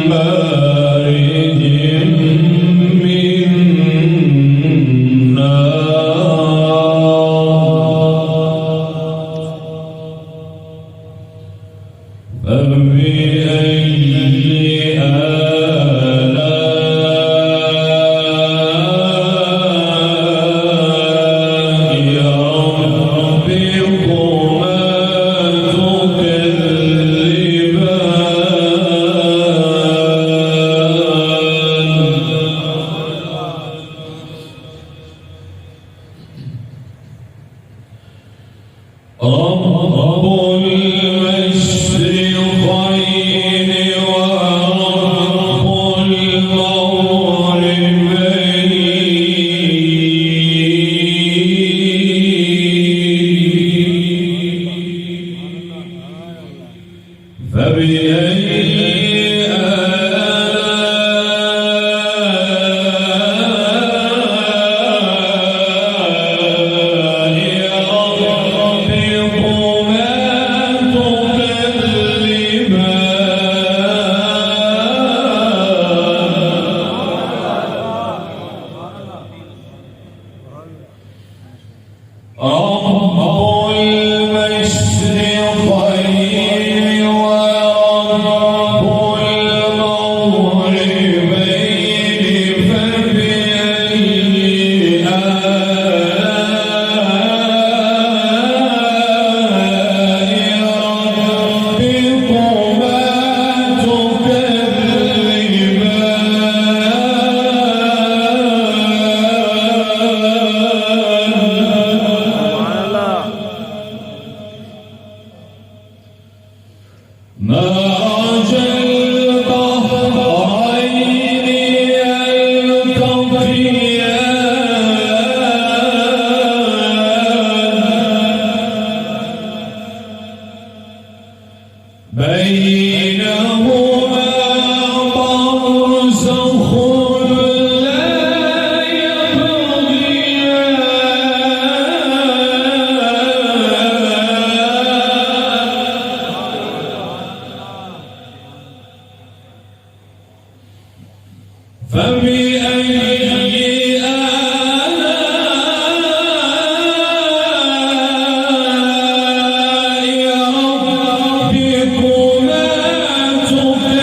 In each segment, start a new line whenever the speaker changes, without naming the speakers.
بارد من نار فبأي آلاء ربكما رب المشرقين ورب المغربين فبأي مرج البحرين يلتقيان بينهما برزخ لا يبغيان فبأي آلاء ربكما تكذبان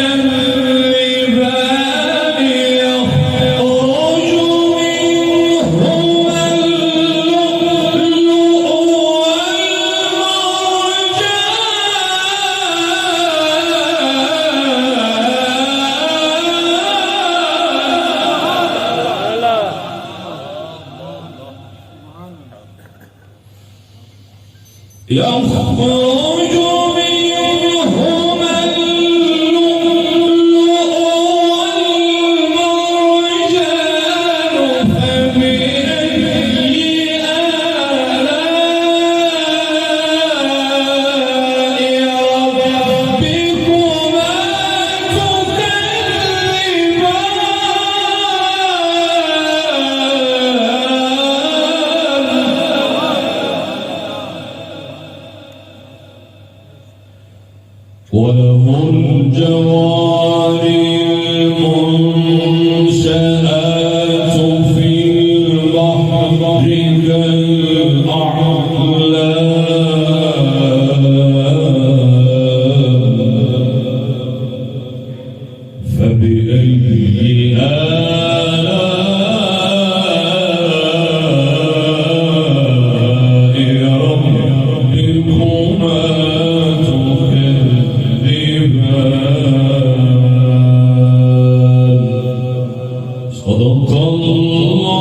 يخرج منهما اللؤلؤ يخرج منهما اللؤلؤ والمرجان فبأي آلاء ربكما تكذبان وله الجوار المنشآت في البحر كالأعلام فبأي آلاء ربكما صدق الله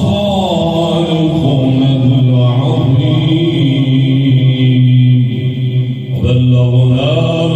خالقنا العظيم وبلغنا